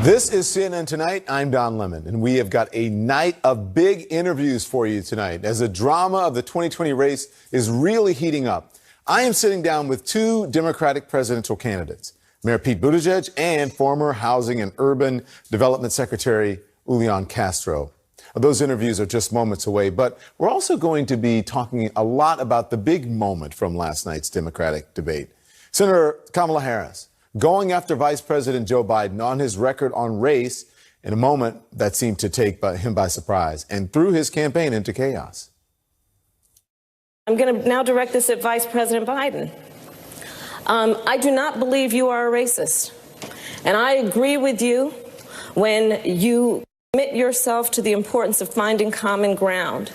This is CNN Tonight. I'm Don Lemon, and we have got a night of big interviews for you tonight as the drama of the 2020 race is really heating up. I am sitting down with two Democratic presidential candidates, Mayor Pete Buttigieg and former Housing and Urban Development Secretary Julian Castro. Those interviews are just moments away, but we're also going to be talking a lot about the big moment from last night's Democratic debate. Senator Kamala Harris going after Vice President Joe Biden on his record on race in a moment that seemed to take him by surprise and threw his campaign into chaos. I'm going to now direct this at Vice President Biden. I do not believe you are a racist. And I agree with you when you commit yourself to the importance of finding common ground.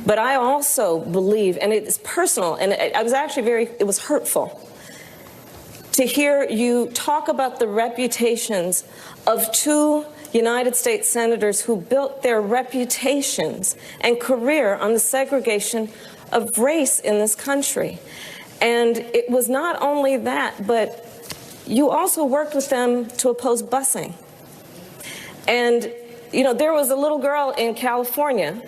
But I also believe, and it's personal, and I was actually it was hurtful to hear you talk about the reputations of two United States senators who built their reputations and career on the segregation of race in this country. And it was not only that, but you also worked with them to oppose busing. And, you know, there was a little girl in California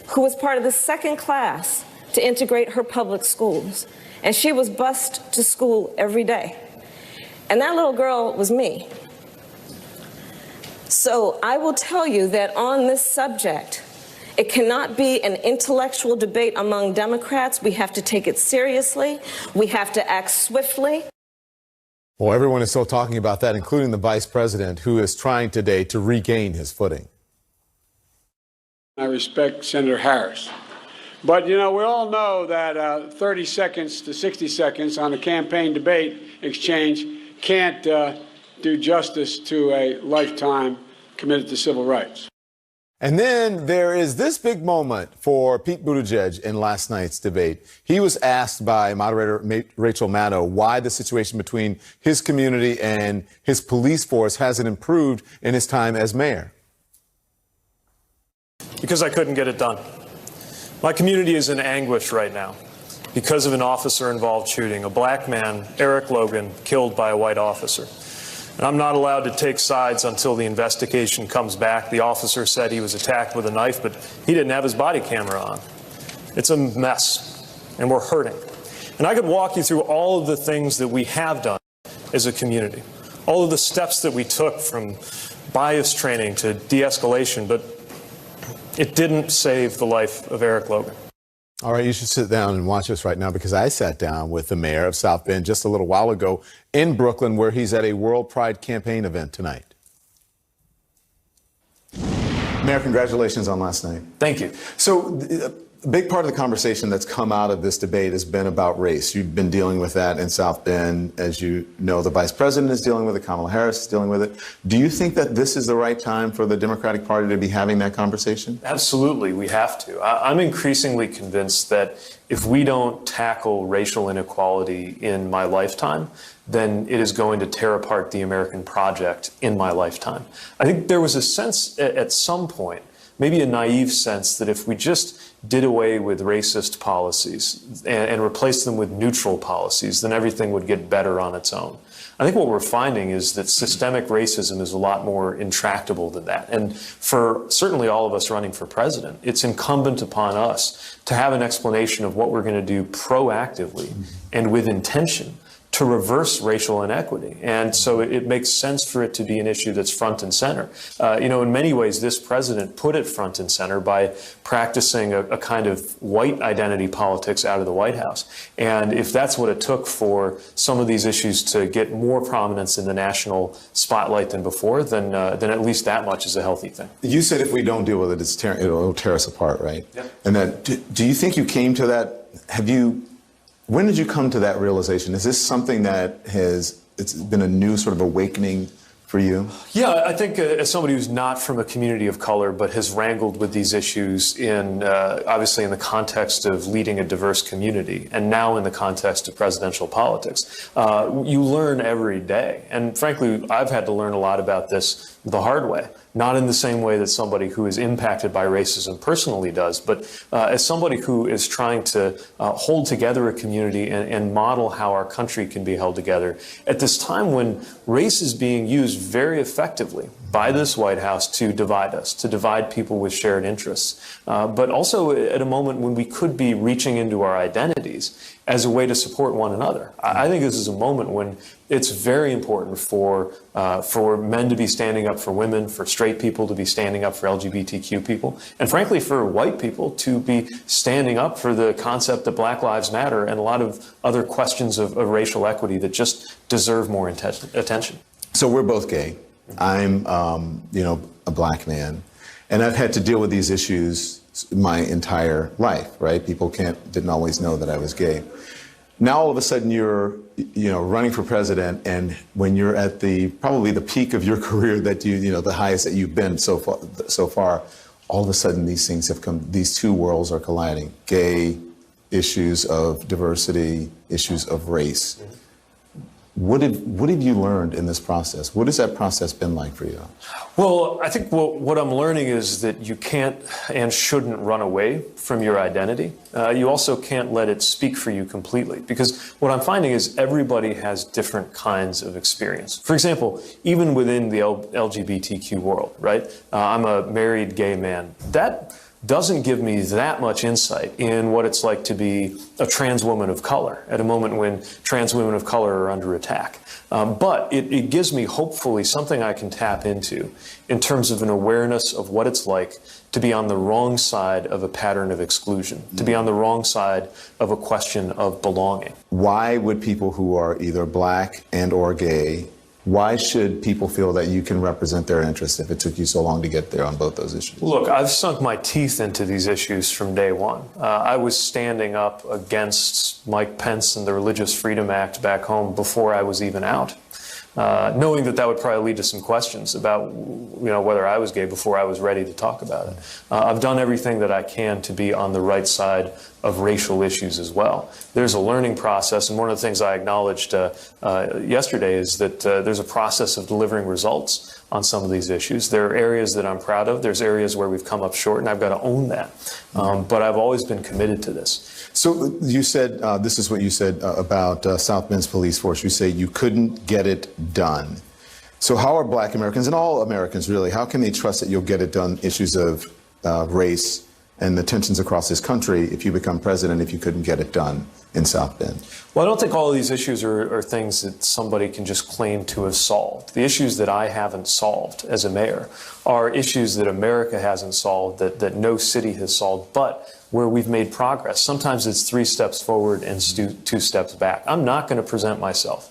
who was part of the second class to integrate her public schools. And she was bused to school every day. And that little girl was me. So I will tell you that on this subject, it cannot be an intellectual debate among Democrats. We have to take it seriously. We have to act swiftly. Well, everyone is still talking about that, including the vice president, who is trying today to regain his footing. I respect Senator Harris. But, you know, we all know that 30 seconds to 60 seconds on a campaign debate exchange can't do justice to a lifetime committed to civil rights. And then there is this big moment for Pete Buttigieg in last night's debate. He was asked by moderator Rachel Maddow why the situation between his community and his police force hasn't improved in his time as mayor. Because I couldn't get it done. My community is in anguish right now because of an officer-involved shooting, a black man, Eric Logan, killed by a white officer. And I'm not allowed to take sides until the investigation comes back. The officer said he was attacked with a knife, but he didn't have his body camera on. It's a mess, and we're hurting. And I could walk you through all of the things that we have done as a community, all of the steps that we took from bias training to de-escalation, but it didn't save the life of Eric Logan. All right, you should sit down and watch us right now, because I sat down with the mayor of South Bend just a little while ago in Brooklyn, where he's at a World Pride campaign event tonight. Mayor, congratulations on last night. Thank you. So a big part of the conversation that's come out of this debate has been about race. You've been dealing with that in South Bend. As you know, the vice president is dealing with it. Kamala Harris is dealing with it. Do you think that this is the right time for the Democratic Party to be having that conversation? Absolutely, we have to. I'm increasingly convinced that if we don't tackle racial inequality in my lifetime, then it is going to tear apart the American project in my lifetime. I think there was a sense at some point, maybe a naive sense, that if we just did away with racist policies and replaced them with neutral policies, then everything would get better on its own. I think what we're finding is that systemic racism is a lot more intractable than that. And for certainly all of us running for president, it's incumbent upon us to have an explanation of what we're going to do proactively and with intention to reverse racial inequity. And so it makes sense for it to be an issue that's front and center. You know, in many ways, this president put it front and center by practicing a kind of white identity politics out of the White House. And if that's what it took for some of these issues to get more prominence in the national spotlight than before, then at least that much is a healthy thing. You said if we don't deal with it, it'll tear us apart, right? Yeah. And that, do you think you came to that? When did you come to that realization? Is this something that it's been a new sort of awakening for you? Yeah, I think as somebody who's not from a community of color but has wrangled with these issues in obviously in the context of leading a diverse community and now in the context of presidential politics, you learn every day. And frankly, I've had to learn a lot about this the hard way. not in the same way that somebody who is impacted by racism personally does, but as somebody who is trying to hold together a community and model how our country can be held together at this time when race is being used very effectively by this White House to divide us, to divide people with shared interests, but also at a moment when we could be reaching into our identities as a way to support one another. I think this is a moment when it's very important for men to be standing up for women, for straight people to be standing up for LGBTQ people, and frankly for white people to be standing up for the concept that Black Lives Matter and a lot of other questions of racial equity that just deserve more attention. So we're both gay. I'm, a black man, and I've had to deal with these issues my entire life, right? People didn't always know that I was gay. Now all of a sudden you're, running for president, and when you're at probably the peak of your career that the highest that you've been so far, all of a sudden these things have come, these two worlds are colliding. Gay, issues of diversity, issues of race. What have you learned in this process? What has that process been like for you? Well, I think what I'm learning is that you can't and shouldn't run away from your identity. You also can't let it speak for you completely, because what I'm finding is everybody has different kinds of experience. For example, even within the LGBTQ world, right? I'm a married gay man. That doesn't give me that much insight in what it's like to be a trans woman of color at a moment when trans women of color are under attack. But it gives me, hopefully, something I can tap into in terms of an awareness of what it's like to be on the wrong side of a pattern of exclusion, to be on the wrong side of a question of belonging. Why would people who are either black and or gay, why should people feel that you can represent their interests if it took you so long to get there on both those issues? Look, I've sunk my teeth into these issues from day one. I was standing up against Mike Pence and the Religious Freedom Act back home before I was even out, knowing that would probably lead to some questions about whether I was gay before I was ready to talk about it. I've done everything that I can to be on the right side of racial issues as well. There's a learning process, and one of the things I acknowledged yesterday is that there's a process of delivering results on some of these issues. There are areas that I'm proud of. There's areas where we've come up short, and I've got to own that. But I've always been committed to this. So you said, this is what you said about South Bend's police force. You say you couldn't get it done. So how are black Americans, and all Americans really, how can they trust that you'll get it done, issues of race and the tensions across this country, if you become president, if you couldn't get it done in South Bend? Well, I don't think all of these issues are things that somebody can just claim to have solved. The issues that I haven't solved as a mayor are issues that America hasn't solved, that no city has solved, but where we've made progress. Sometimes it's 3 steps forward and 2 steps back. I'm not going to present myself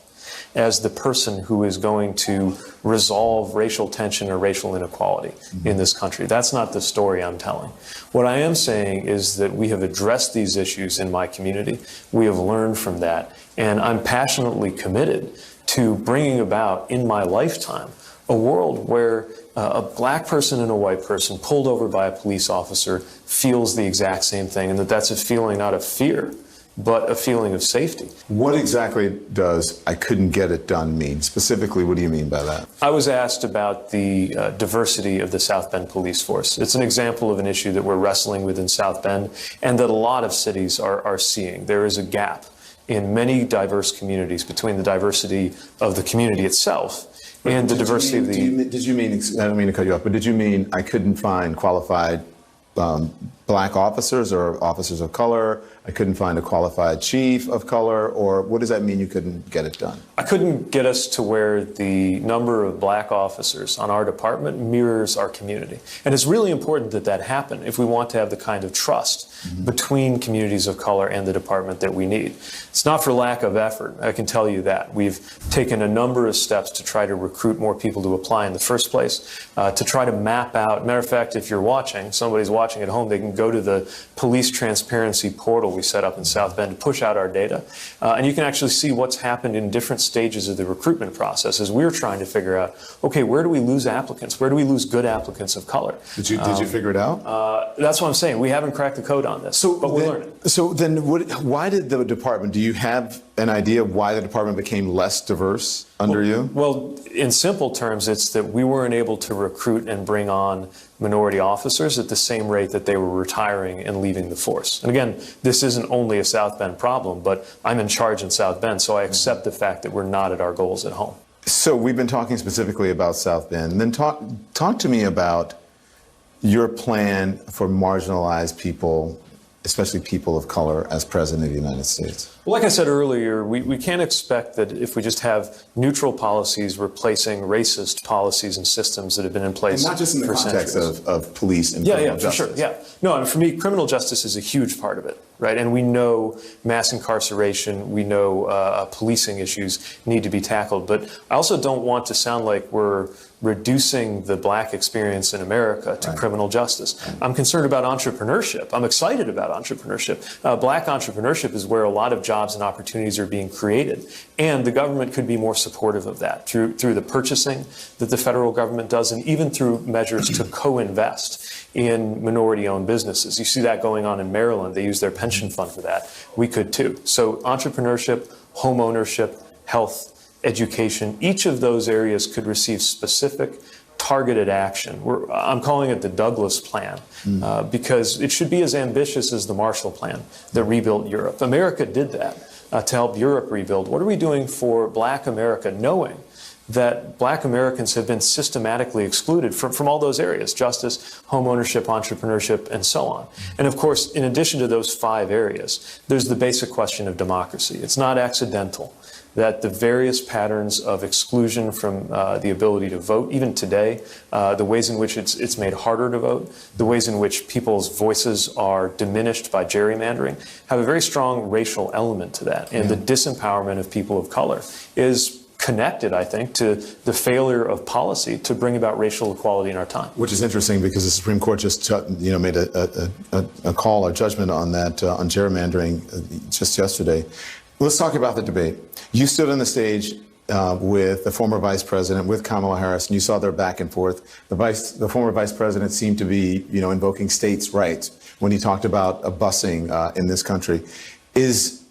as the person who is going to resolve racial tension or racial inequality in this country. That's not the story I'm telling. What I am saying is that we have addressed these issues in my community. We have learned from that. And I'm passionately committed to bringing about, in my lifetime, a world where a black person and a white person pulled over by a police officer feels the exact same thing, and that's a feeling not of fear, but a feeling of safety. What exactly does "I couldn't get it done" mean? Specifically, what do you mean by that? I was asked about the diversity of the South Bend police force. It's an example of an issue that we're wrestling with in South Bend and that a lot of cities are seeing. There is a gap in many diverse communities between the diversity of the community itself and the diversity of the... Did you mean, I don't mean to cut you off, but did you mean I couldn't find qualified black officers or officers of color? I couldn't find a qualified chief of color? Or what does that mean you couldn't get it done? I couldn't get us to where the number of black officers on our department mirrors our community. And it's really important that that happen if we want to have the kind of trust between communities of color and the department that we need. It's not for lack of effort, I can tell you that. We've taken a number of steps to try to recruit more people to apply in the first place, to try to map out. Matter of fact, if you're watching, somebody's watching at home, they can go to the police transparency portal we set up in South Bend to push out our data. And you can actually see what's happened in different stages of the recruitment process as we're trying to figure out, okay, where do we lose applicants? Where do we lose good applicants of color? Did you figure it out? That's what I'm saying. We haven't cracked the code on this, but we're learning. So then why did the department, do you have an idea of why the department became less diverse under you? Well, in simple terms, it's that we weren't able to recruit and bring on minority officers at the same rate that they were retiring and leaving the force. And again, this isn't only a South Bend problem, but I'm in charge in South Bend, so I accept the fact that we're not at our goals at home. So we've been talking specifically about South Bend. Then talk to me about your plan for marginalized people, especially people of color, as president of the United States. Well, like I said earlier, we can't expect that if we just have neutral policies replacing racist policies and systems that have been in place for and not just in the context of police and criminal justice. For sure, yeah. No, and for me, criminal justice is a huge part of it, right? And we know mass incarceration, we know policing issues need to be tackled. But I also don't want to sound like we're reducing the black experience in America to criminal justice. I'm concerned about entrepreneurship. I'm excited about entrepreneurship. Black entrepreneurship is where a lot of jobs and opportunities are being created. And the government could be more supportive of that through the purchasing that the federal government does, and even through measures to co-invest in minority-owned businesses. You see that going on in Maryland. They use their pension fund for that. We could too. So entrepreneurship, home ownership, health, education, each of those areas could receive specific targeted action. I'm calling it the Douglas Plan because it should be as ambitious as the Marshall Plan that rebuilt Europe. America did that to help Europe rebuild. What are we doing for Black America, knowing that Black Americans have been systematically excluded from all those areas: justice, home ownership, entrepreneurship, and so on. And of course, in addition to those 5 areas, there's the basic question of democracy. It's not accidental that the various patterns of exclusion from the ability to vote, even today, the ways in which it's made harder to vote, the ways in which people's voices are diminished by gerrymandering, have a very strong racial element to that. And the disempowerment of people of color is connected, I think, to the failure of policy to bring about racial equality in our time. Which is interesting because the Supreme Court just made a call or judgment on that, on gerrymandering just yesterday. Let's talk about the debate. You stood on the stage with the former vice president, with Kamala Harris, and you saw their back and forth. The former vice president seemed to be, invoking states' rights when he talked about busing in this country. Is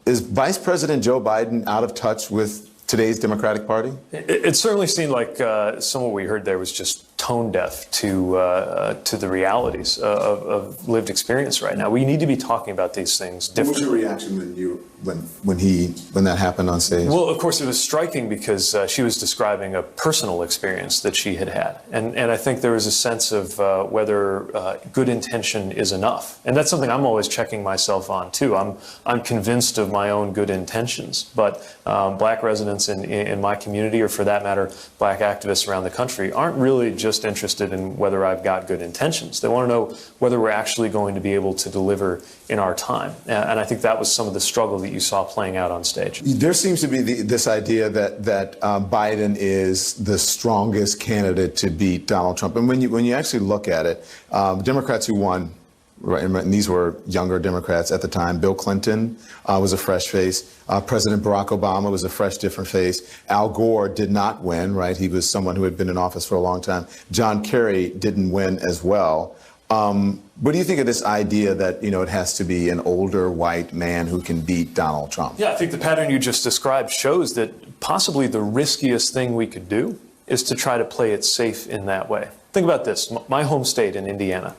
Vice President Joe Biden out of touch with today's Democratic Party? It certainly seemed like some of what we heard there was just tone deaf to the realities of lived experience right now. We need to be talking about these things differently. What was your reaction when that happened on stage? Well, of course, it was striking because she was describing a personal experience that she had had. And I think there was a sense of whether good intention is enough. And that's something I'm always checking myself on, too. I'm convinced of my own good intentions. But Black residents in my community, or for that matter, Black activists around the country, aren't really just interested in whether I've got good intentions. They want to know whether we're actually going to be able to deliver in our time. And I think that was some of the struggle that you saw playing out on stage. There seems to be this idea that Biden is the strongest candidate to beat Donald Trump. And when you actually look at it, Democrats who won, right, and these were younger Democrats at the time. Bill Clinton was a fresh face. President Barack Obama was a fresh, different face. Al Gore did not win, right? He was someone who had been in office for a long time. John Kerry didn't win as well. What do you think of this idea that, it has to be an older white man who can beat Donald Trump? Yeah, I think the pattern you just described shows that possibly the riskiest thing we could do is to try to play it safe in that way. Think about this. My home state in Indiana.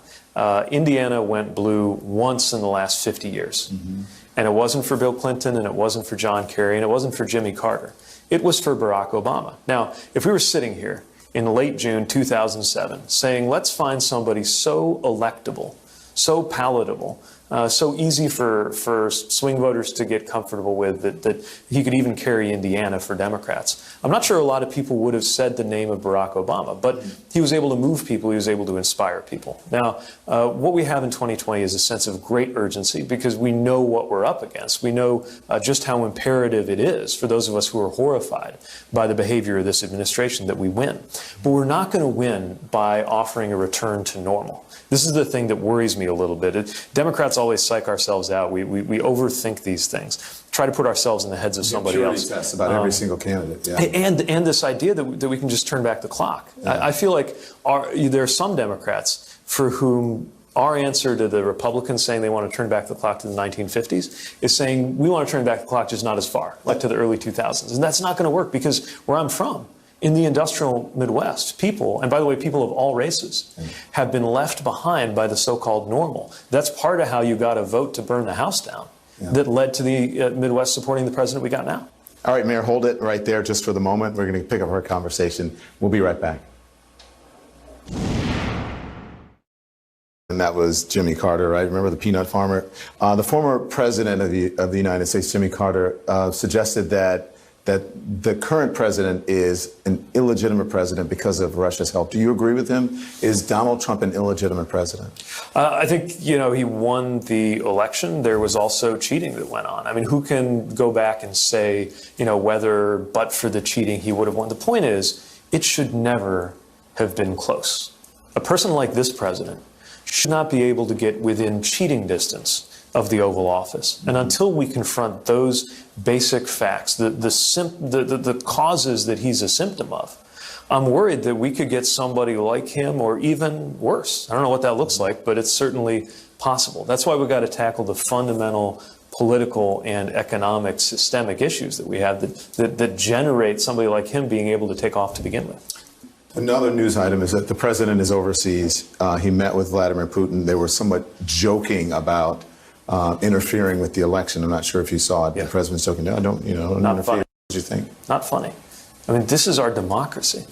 Indiana went blue once in the last 50 years. Mm-hmm. And it wasn't for Bill Clinton, and it wasn't for John Kerry, and it wasn't for Jimmy Carter. It was for Barack Obama. Now, if we were sitting here in late June 2007 saying, let's find somebody so electable, so palatable, so easy for swing voters to get comfortable with that he could even carry Indiana for Democrats. I'm not sure a lot of people would have said the name of Barack Obama, but he was able to move people, he was able to inspire people. Now, what we have in 2020 is a sense of great urgency because we know what we're up against. We know just how imperative it is for those of us who are horrified by the behavior of this administration that we win. But we're not going to win by offering a return to normal. This is the thing that worries me a little bit. Democrats always psych ourselves out. We overthink these things. Try to put ourselves in the heads of somebody else. Tests about every single candidate. Yeah. And this idea that we can just turn back the clock. Yeah. I feel like there are some Democrats for whom our answer to the Republicans saying they want to turn back the clock to the 1950s is saying we want to turn back the clock just not as far, like to the early 2000s. And that's not going to work because where I'm from, in the industrial Midwest, people, and by the way, people of all races, have been left behind by the so-called normal. That's part of how you got a vote to burn the house down that led to the Midwest supporting the president we got now. All right, Mayor, hold it right there just for the moment. We're going to pick up our conversation. We'll be right back. And that was Jimmy Carter, right? Remember the peanut farmer? The former president of the United States, Jimmy Carter, suggested that the current president is an illegitimate president because of Russia's help. Do you agree with him? Is Donald Trump an illegitimate president? I think, he won the election. There was also cheating that went on. I mean, who can go back and say, whether but for the cheating he would have won? The point is, it should never have been close. A person like this president should not be able to get within cheating distance of the Oval Office. And until we confront those basic facts, the causes that he's a symptom of, I'm worried that we could get somebody like him or even worse. I don't know what that looks like, but it's certainly possible. That's why we've got to tackle the fundamental political and economic systemic issues that we have that generate somebody like him being able to take off to begin with. Another news item is that the president is overseas. He met with Vladimir Putin. They were somewhat joking about interfering with the election. I'm not sure if you saw it. Yeah. The president's joking. No, don't interfere. Funny. What did you think? Not funny. I mean, this is our democracy.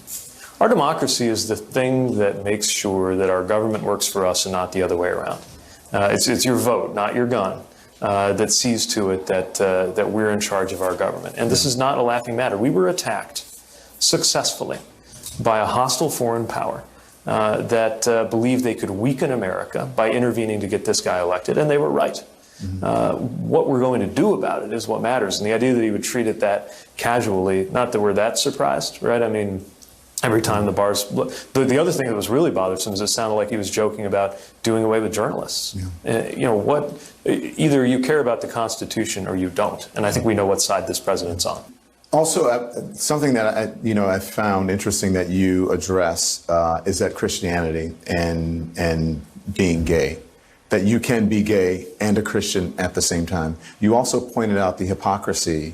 Our democracy is the thing that makes sure that our government works for us and not the other way around. It's your vote, not your gun, that sees to it that we're in charge of our government. And this is not a laughing matter. We were attacked successfully by a hostile foreign power that believed they could weaken America by intervening to get this guy elected, and they were right. What we're going to do about it is what matters, and the idea that he would treat it that casually, not that we're that surprised, right? I mean, every time the bars... The other thing that was really bothersome is it sounded like he was joking about doing away with journalists. Yeah. Either you care about the Constitution or you don't, and I think we know what side this president's on. Also, something that I found interesting that you address is that Christianity and being gay, that you can be gay and a Christian at the same time. You also pointed out the hypocrisy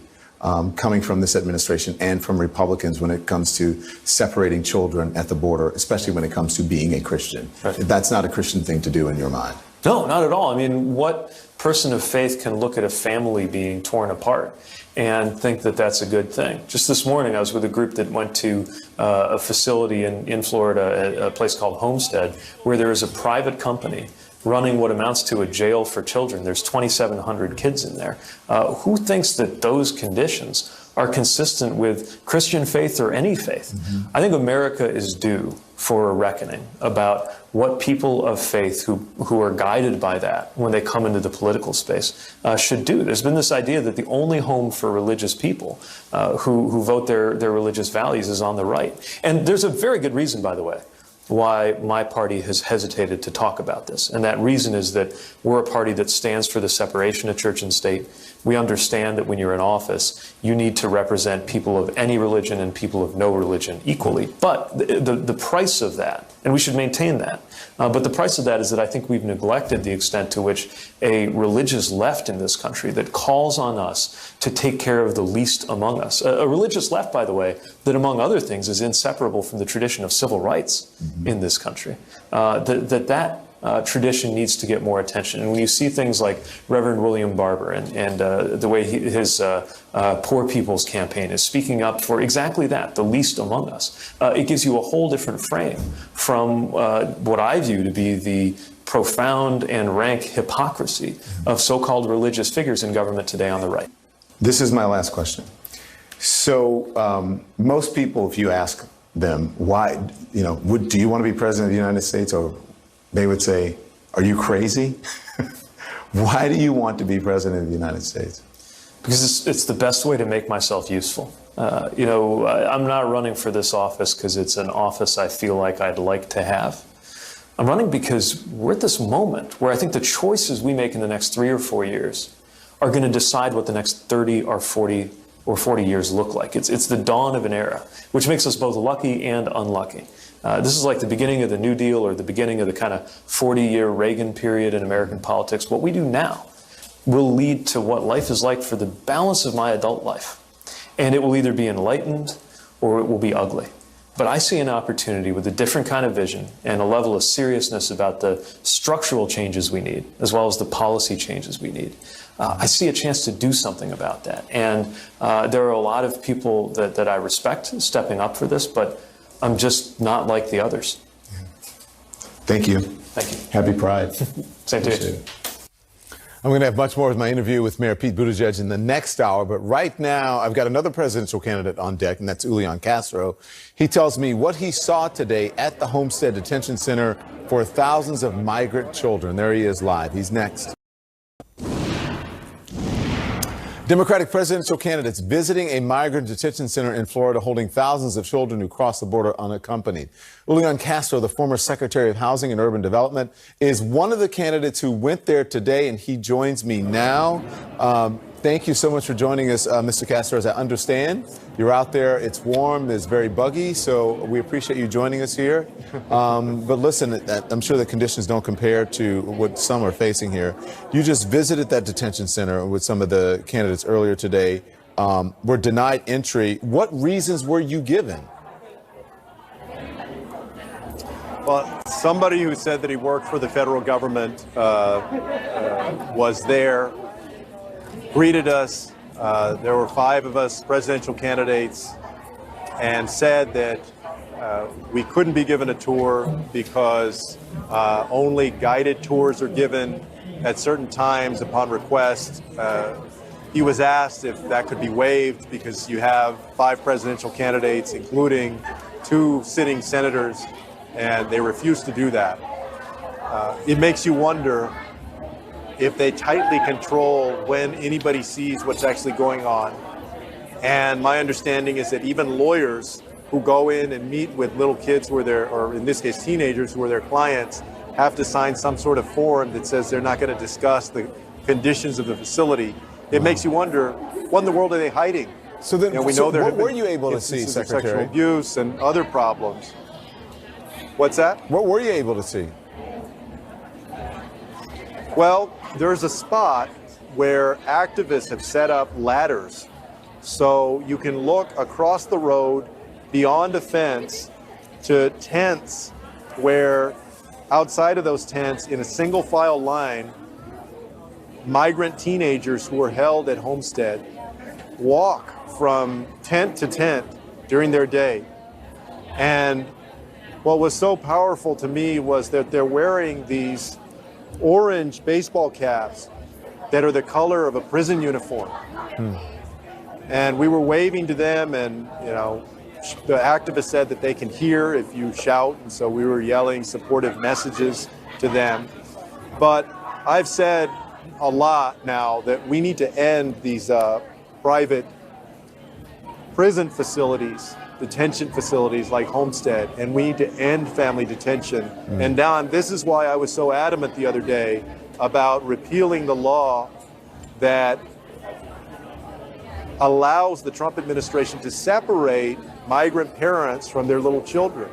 coming from this administration and from Republicans when it comes to separating children at the border, especially when it comes to being a Christian. Right. That's not a Christian thing to do in your mind. No, not at all. I mean, what person of faith can look at a family being torn apart and think that that's a good thing? Just this morning, I was with a group that went to a facility in Florida, a place called Homestead, where there is a private company running what amounts to a jail for children. There's 2,700 kids in there. Who thinks that those conditions are consistent with Christian faith or any faith? Mm-hmm. I think America is due for a reckoning about what people of faith who are guided by that when they come into the political space should do. There's been this idea that the only home for religious people who vote their religious values is on the right. And there's a very good reason, by the way, why my party has hesitated to talk about this. And that reason is that we're a party that stands for the separation of church and state. We understand that when you're in office, you need to represent people of any religion and people of no religion equally. But the price of that, and we should maintain that, but the price of that is that I think we've neglected the extent to which a religious left in this country that calls on us to take care of the least among us. A religious left, by the way, that among other things is inseparable from the tradition of civil rights in this country. That tradition needs to get more attention. And when you see things like Reverend William Barber and the way his Poor People's Campaign is speaking up for exactly that, the least among us, it gives you a whole different frame from what I view to be the profound and rank hypocrisy of so-called religious figures in government today on the right. This is my last question. So most people, if you ask them why, do you want to be president of the United States, or they would say, are you crazy? Why do you want to be president of the United States? Because it's the best way to make myself useful. I'm not running for this office because it's an office I feel like I'd like to have. I'm running because we're at this moment where I think the choices we make in the next 3 or 4 years are going to decide what the next 30 or 40 years look like. It's the dawn of an era, which makes us both lucky and unlucky. This is like the beginning of the New Deal or the beginning of the kind of 40-year Reagan period in American politics. What we do now will lead to what life is like for the balance of my adult life. And it will either be enlightened or it will be ugly. But I see an opportunity with a different kind of vision and a level of seriousness about the structural changes we need, as well as the policy changes we need. I see a chance to do something about that. And there are a lot of people that I respect stepping up for this, but I'm just not like the others. Thank you. Thank you. Happy Pride. Same to you. I'm going to have much more with my interview with Mayor Pete Buttigieg in the next hour. But right now, I've got another presidential candidate on deck, and that's Julian Castro. He tells me what he saw today at the Homestead Detention Center for thousands of migrant children. There he is live. He's next. Democratic presidential candidates visiting a migrant detention center in Florida holding thousands of children who cross the border unaccompanied. Julian Castro, the former Secretary of Housing and Urban Development, is one of the candidates who went there today, and he joins me now. Thank you so much for joining us, Mr. Castro. As I understand, you're out there, it's warm, it's very buggy, so we appreciate you joining us here. But listen, I'm sure the conditions don't compare to what some are facing here. You just visited that detention center with some of the candidates earlier today, were denied entry. What reasons were you given? Well, somebody who said that he worked for the federal government was there, greeted us. There were 5 of us presidential candidates, and said that we couldn't be given a tour because only guided tours are given at certain times upon request. He was asked if that could be waived because you have 5 presidential candidates, including 2 sitting senators, and they refused to do that. It makes you wonder if they tightly control when anybody sees what's actually going on. And my understanding is that even lawyers who go in and meet with little kids who are their, or in this case teenagers who are their clients, have to sign some sort of form that says they're not going to discuss the conditions of the facility. It makes you wonder, what in the world are they hiding? So then, we know there what have been were you able to see, instances of Secretary? sexual abuse and other problems. What's that? What were you able to see? Well, there's a spot where activists have set up ladders so you can look across the road beyond a fence to tents where outside of those tents in a single file line, migrant teenagers who are held at Homestead walk from tent to tent during their day. And what was so powerful to me was that they're wearing these orange baseball caps that are the color of a prison uniform. And we were waving to them, and the activist said that they can hear if you shout, and so we were yelling supportive messages to them. But I've said a lot now that we need to end these private prison facilities, detention facilities like Homestead, and we need to end family detention. And Don, this is why I was so adamant the other day about repealing the law that allows the Trump administration to separate migrant parents from their little children.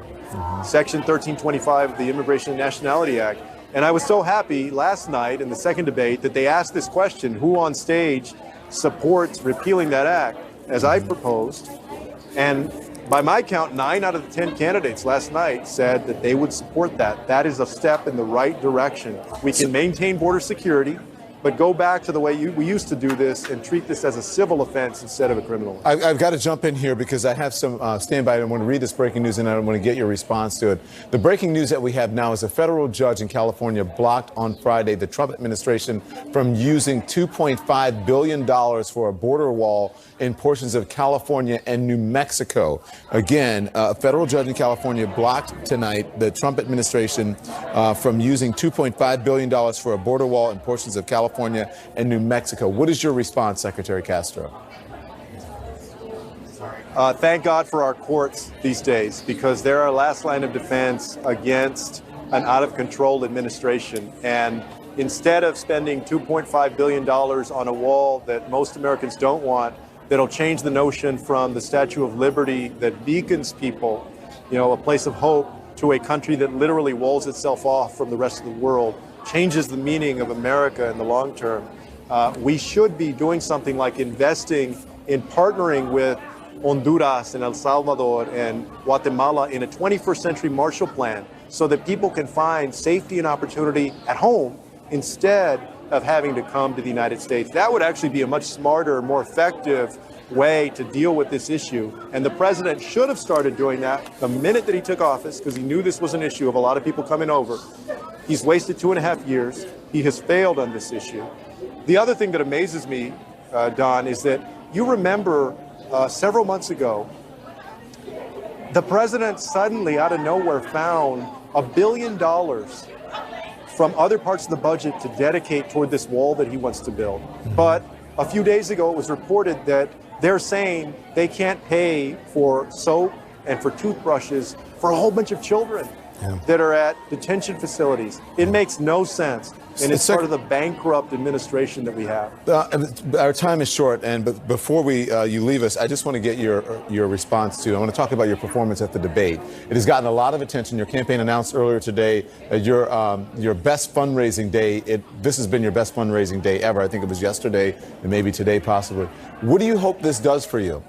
Section 1325 of the Immigration and Nationality Act. And I was so happy last night in the second debate that they asked this question: who on stage supports repealing that act, as I proposed? And by my count, 9 out of the 10 candidates last night said that they would support that. That is a step in the right direction. We can maintain border security, but go back to the way we used to do this and treat this as a civil offense instead of a criminal one. I've got to jump in here because I have some standby. I want to read this breaking news, and I want to get your response to it. The breaking news that we have now is a federal judge in California blocked on Friday the Trump administration from using $2.5 billion for a border wall in portions of California and New Mexico. Again, a federal judge in California blocked tonight the Trump administration from using $2.5 billion for a border wall in portions of California and New Mexico. What is your response, Secretary Castro? Thank God for our courts these days, because they're our last line of defense against an out-of-control administration. And instead of spending $2.5 billion on a wall that most Americans don't want, that'll change the notion from the Statue of Liberty that beacons people, a place of hope, to a country that literally walls itself off from the rest of the world, changes the meaning of America in the long term. We should be doing something like investing in partnering with Honduras and El Salvador and Guatemala in a 21st century Marshall Plan so that people can find safety and opportunity at home instead of having to come to the United States. That would actually be a much smarter, more effective way to deal with this issue. And the president should have started doing that the minute that he took office, because he knew this was an issue of a lot of people coming over. He's wasted 2.5 years. He has failed on this issue. The other thing that amazes me, Don, is that you remember several months ago, the president suddenly out of nowhere found $1 billion from other parts of the budget to dedicate toward this wall that he wants to build. But a few days ago, it was reported that they're saying they can't pay for soap and for toothbrushes for a whole bunch of children that are at detention facilities. It makes no sense. And it's part of the bankrupt administration that we have. Our time is short, but before you leave us, I just want to get your response to. I want to talk about your performance at the debate. It has gotten a lot of attention. Your campaign announced earlier today your best fundraising day. This has been your best fundraising day ever. I think it was yesterday and maybe today possibly. What do you hope this does for you?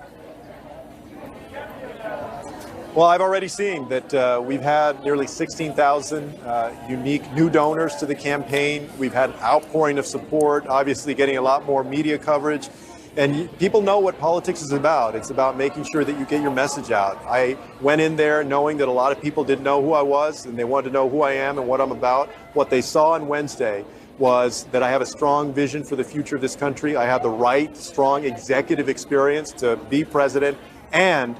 Well, I've already seen that we've had nearly 16,000 unique new donors to the campaign. We've had an outpouring of support, obviously getting a lot more media coverage. And people know what politics is about. It's about making sure that you get your message out. I went in there knowing that a lot of people didn't know who I was, and they wanted to know who I am and what I'm about. What they saw on Wednesday was that I have a strong vision for the future of this country. I have the right, strong executive experience to be president, and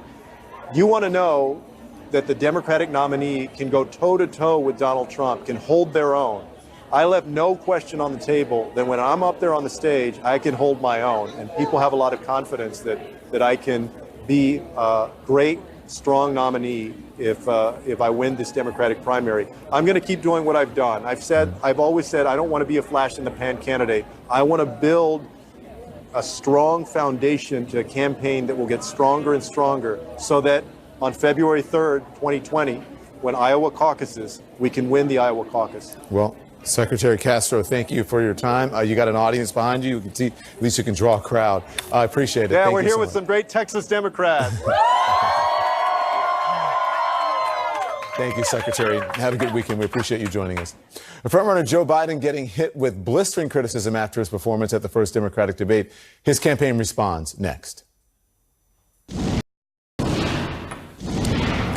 you want to know that the Democratic nominee can go toe-to-toe with Donald Trump, can hold their own. I left no question on the table that when I'm up there on the stage, I can hold my own. And people have a lot of confidence that I can be a great, strong nominee if I win this Democratic primary. I'm going to keep doing what I've done. I've always said I don't want to be a flash-in-the-pan candidate. I want to build a strong foundation to a campaign that will get stronger and stronger so that on February 3rd, 2020, when Iowa caucuses, we can win the Iowa caucus. Well, Secretary Castro, thank you for your time. You got an audience behind you. You can see, at least you can draw a crowd. I appreciate it. Yeah, Thank we're you here so with much. some great Texas Democrats. Thank you, Secretary. Have a good weekend. We appreciate you joining us. Frontrunner Joe Biden getting hit with blistering criticism after his performance at the first Democratic debate. His campaign responds next.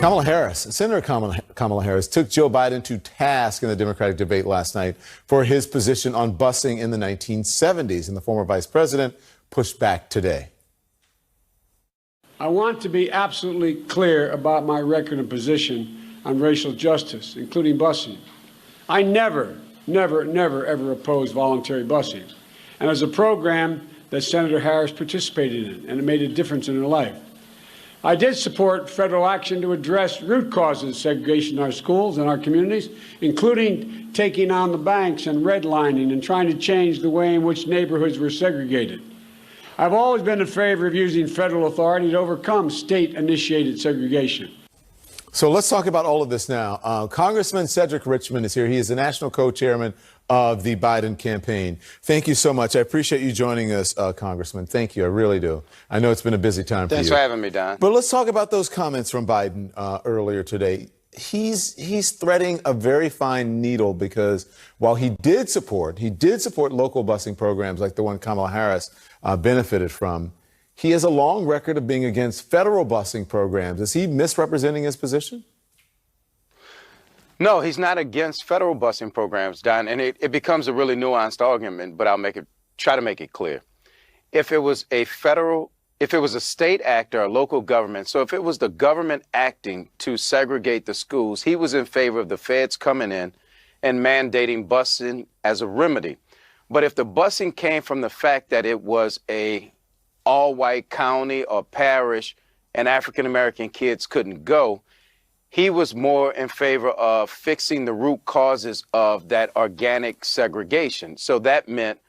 Senator Kamala Harris took Joe Biden to task in the Democratic debate last night for his position on busing in the 1970s, and the former vice president pushed back today. I want to be absolutely clear about my record and position on racial justice, including busing. I never, ever opposed voluntary busing. And it was a program that Senator Harris participated in, and it made a difference in her life. I did support federal action to address root causes of segregation in our schools and our communities, including taking on the banks and redlining and trying to change the way in which neighborhoods were segregated. I've always been in favor of using federal authority to overcome state-initiated segregation. So let's talk about all of this now. Congressman Cedric Richmond is here. He is the national co-chairman of the Biden campaign. Thank you so much. I appreciate you joining us, Congressman. Thank you. I really do. I know it's been a busy time for you. Thanks for having me, Don. But let's talk about those comments from Biden earlier today. He's threading a very fine needle because while he did support local busing programs like the one Kamala Harris benefited from, he has a long record of being against federal busing programs. Is he misrepresenting his position? No, he's not against federal busing programs, Don, and it becomes a really nuanced argument, but I'll try to make it clear. If it was a state act or a local government, so if it was the government acting to segregate the schools, he was in favor of the feds coming in and mandating busing as a remedy. But if the busing came from the fact that it was a all-white county or parish and African-American kids couldn't go, he was more in favor of fixing the root causes of that organic segregation. So that meant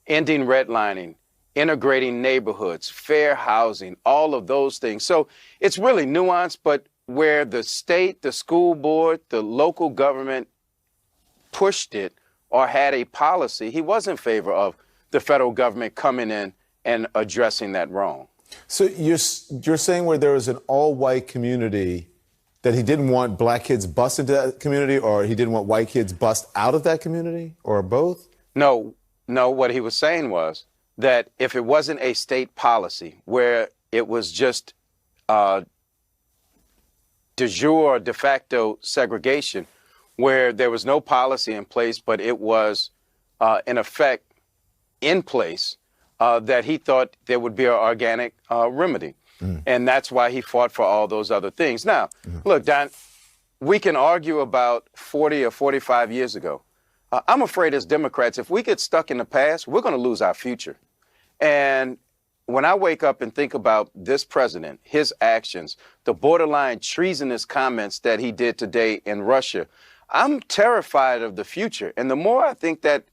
ending redlining, integrating neighborhoods, fair housing, all of those things. So it's really nuanced, but where the state, the school board, the local government pushed it or had a policy, he was in favor of the federal government coming in and addressing that wrong. So you're saying where there was an all-white community that he didn't want black kids bust into that community, or he didn't want white kids bust out of that community, or both? No, what he was saying was that if it wasn't a state policy where it was just de jure or de facto segregation, where there was no policy in place, but it was in effect in place, that he thought there would be an organic remedy. And that's why he fought for all those other things. Now, look, Don, we can argue about 40 or 45 years ago. I'm afraid as Democrats, if we get stuck in the past, we're going to lose our future. And when I wake up and think about this president, his actions, the borderline treasonous comments that he did today in Russia, I'm terrified of the future. And the more I think that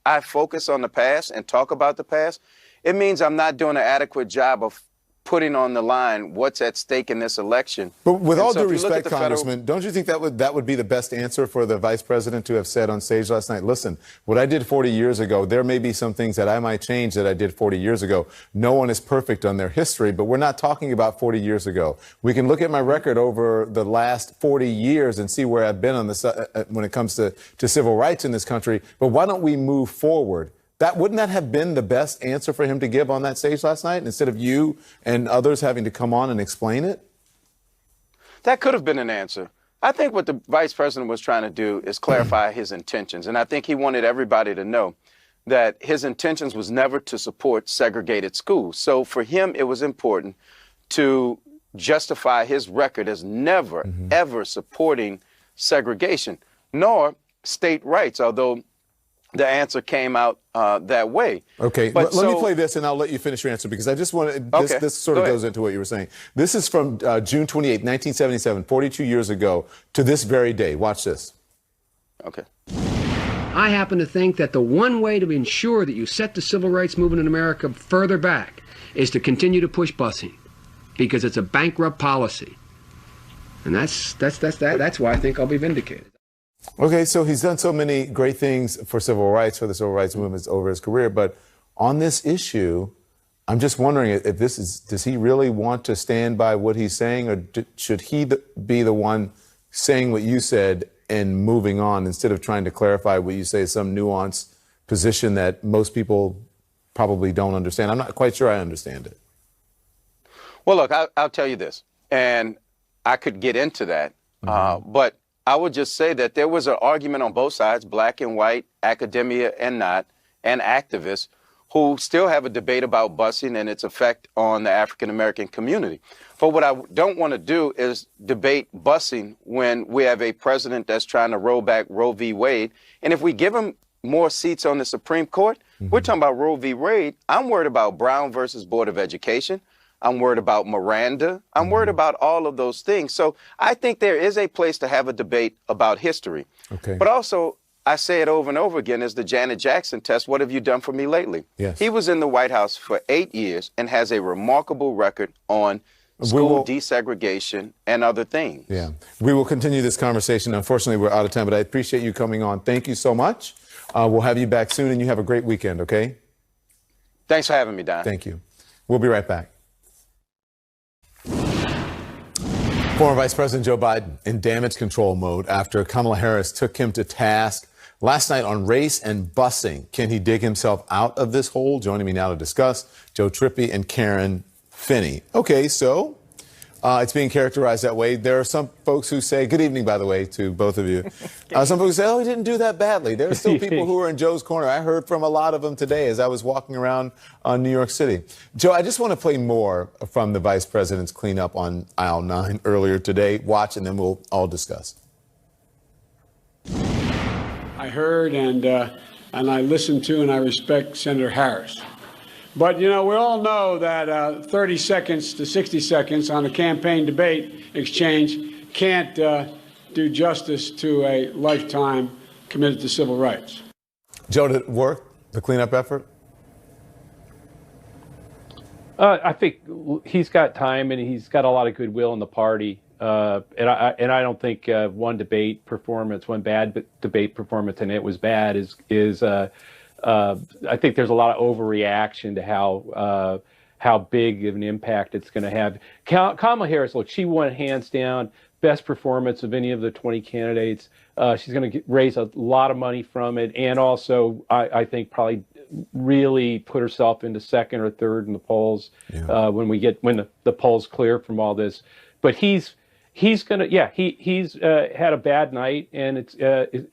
I focus on the past and talk about the past, it means I'm not doing an adequate job of putting on the line what's at stake in this election. But with all due if you look at respect, the federal- Congressman, don't you think that would be the best answer for the vice president to have said on stage last night? Listen, what I did 40 years ago, there may be some things that I might change that I did 40 years ago. No one is perfect on their history, but we're not talking about 40 years ago. We can look at my record over the last 40 years and see where I've been on this when it comes to civil rights in this country. But why don't we move forward? Wouldn't that have been the best answer for him to give on that stage last night, instead of you and others having to come on and explain it? That could have been an answer. I think what the vice president was trying to do is clarify his intentions. And I think he wanted everybody to know that his intentions was never to support segregated schools. So for him, it was important to justify his record as never, ever supporting segregation, nor state rights, although the answer came out that way. Okay, but let me play this and I'll let you finish your answer, because I just want to, this sort of goes into what you were saying. This is from June 28, 1977, 42 years ago to this very day. Watch this. Okay. I happen to think that the one way to ensure that you set the civil rights movement in America further back is to continue to push busing, because it's a bankrupt policy. And that's why I think I'll be vindicated. Okay, so he's done so many great things for civil rights, for the civil rights movement over his career, but on this issue, I'm just wondering if does he really want to stand by what he's saying, or should he be the one saying what you said and moving on, instead of trying to clarify what you say is some nuanced position that most people probably don't understand? I'm not quite sure I understand it. Well, look, I'll tell you this, and I could get into that, but I would just say that there was an argument on both sides, black and white, academia and not, and activists, who still have a debate about busing and its effect on the African-American community. But what I don't want to do is debate busing when we have a president that's trying to roll back Roe v. Wade. And if we give him more seats on the Supreme Court, we're talking about Roe v. Wade. I'm worried about Brown versus Board of Education. I'm worried about Miranda. I'm worried about all of those things. So I think there is a place to have a debate about history. Okay. But also, I say it over and over again, is the Janet Jackson test. What have you done for me lately? Yes. He was in the White House for 8 years and has a remarkable record on school desegregation and other things. Yeah. We will continue this conversation. Unfortunately, we're out of time, but I appreciate you coming on. Thank you so much. We'll have you back soon, and you have a great weekend, okay? Thanks for having me, Don. Thank you. We'll be right back. Former Vice President Joe Biden in damage control mode after Kamala Harris took him to task last night on race and busing. Can he dig himself out of this hole? Joining me now to discuss, Joe Trippi and Karen Finney. Okay, so it's being characterized that way. There are some folks who say, good evening, by the way, to both of you. Some folks say, oh, he didn't do that badly. There are still people who are in Joe's corner. I heard from a lot of them today as I was walking around New York City. Joe, I just want to play more from the vice president's cleanup on aisle 9 earlier today. Watch, and then we'll all discuss. I heard and I listened to and I respect Senator Harris. But, you know, we all know that 30 seconds to 60 seconds on a campaign debate exchange can't do justice to a lifetime committed to civil rights. Joe, did it work, the cleanup effort? I think he's got time and he's got a lot of goodwill in the party. And I don't think one bad debate performance, and it was bad, is I think there's a lot of overreaction to how big of an impact it's going to have. Kamala Harris, look, she won hands down, best performance of any of the 20 candidates. She's going to raise a lot of money from it, and also I think probably really put herself into second or third in the polls when the polls clear from all this. But he's gonna he's had a bad night, and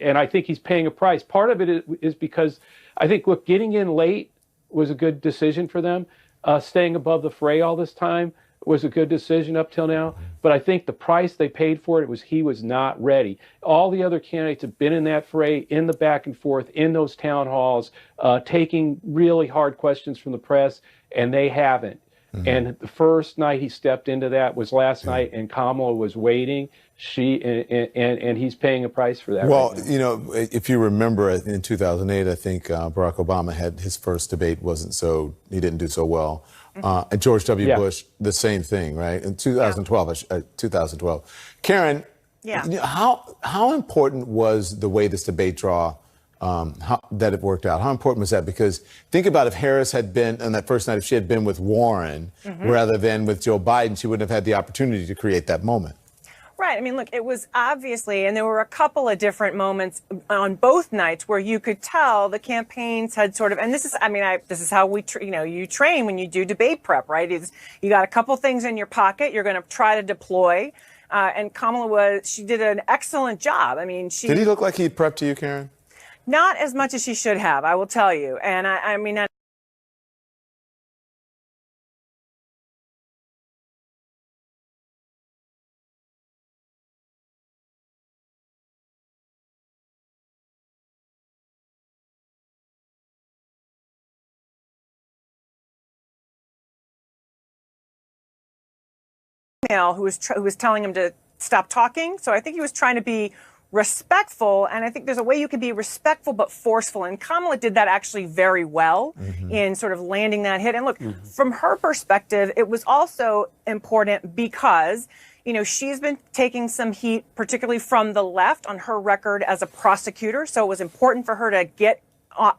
and I think he's paying a price. Part of it is because I think getting in late was a good decision for them. Staying above the fray all this time was a good decision up till now. But I think the price they paid for it was he was not ready. All the other candidates have been in that fray, in the back and forth, in those town halls, taking really hard questions from the press, and they haven't. And the first night he stepped into that was last night, and Kamala was waiting. And he's paying a price for that. Well, right now. you know, if you remember in 2008, I think Barack Obama had his first debate he didn't do so well. And George W. Bush, the same thing, right? In 2012. Karen, how important was the way this debate draw that it worked out? How important was that? Because think about if Harris had been on that first night, if she had been with Warren rather than with Joe Biden, she wouldn't have had the opportunity to create that moment. Right. I mean, look, it was obviously, and there were a couple of different moments on both nights where you could tell the campaigns had sort of, and this is, I mean, this is how we, you train when you do debate prep, right? You got a couple things in your pocket you're going to try to deploy. And Kamala she did an excellent job. I mean, Did he look like he prepped to you, Karen? Not as much as she should have, I will tell you. And I mean, who was telling him to stop talking. So I think he was trying to be respectful, and I think there's a way you can be respectful but forceful, and Kamala did that actually very well in sort of landing that hit. And look, from her perspective, it was also important because, you know, she's been taking some heat, particularly from the left, on her record as a prosecutor, so it was important for her to get out.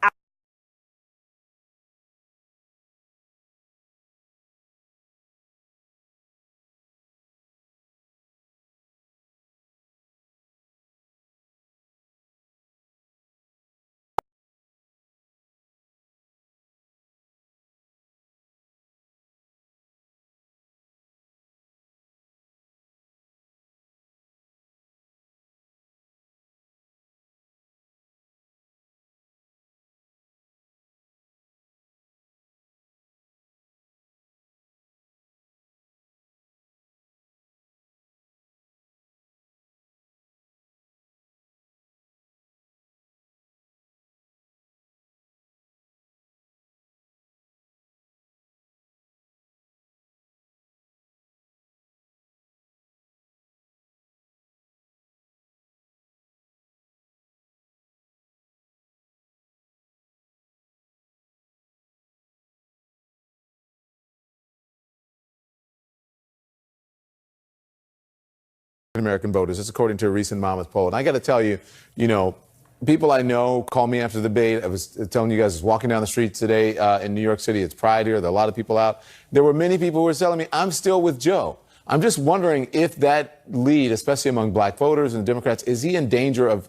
American voters. It's according to a recent Monmouth poll. And I got to tell you, you know, people I know call me after the debate. I was telling you guys, I was walking down the street today in New York City. It's Pride here. There are a lot of people out. There were many people who were telling me, I'm still with Joe. I'm just wondering if that lead, especially among black voters and Democrats, is he in danger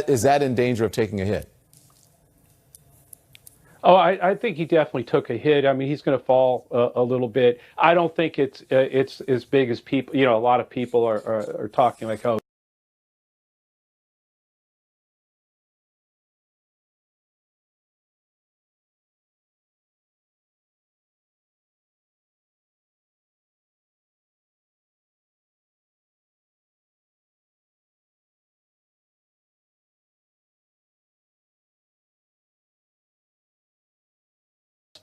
is that in danger of taking a hit? Oh, I think he definitely took a hit. I mean, he's going to fall a little bit. I don't think it's as big as people. You know, a lot of people are talking like, oh.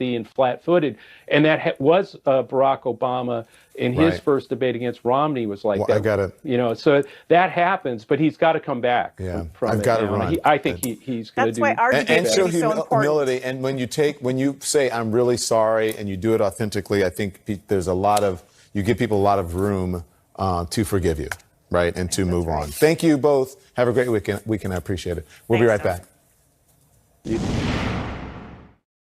And flat-footed, and that was Barack Obama in his first debate against Romney was like that. I got it. You know, so that happens, but he's got to come back. Yeah, from I've got to run. I think he's going to do. That's why our debate and show is so important. humility. And when you say I'm really sorry and you do it authentically, I think you give people a lot of room to forgive you, right, and to move on. Thank you both. Have a great weekend. I appreciate it. We'll be right back.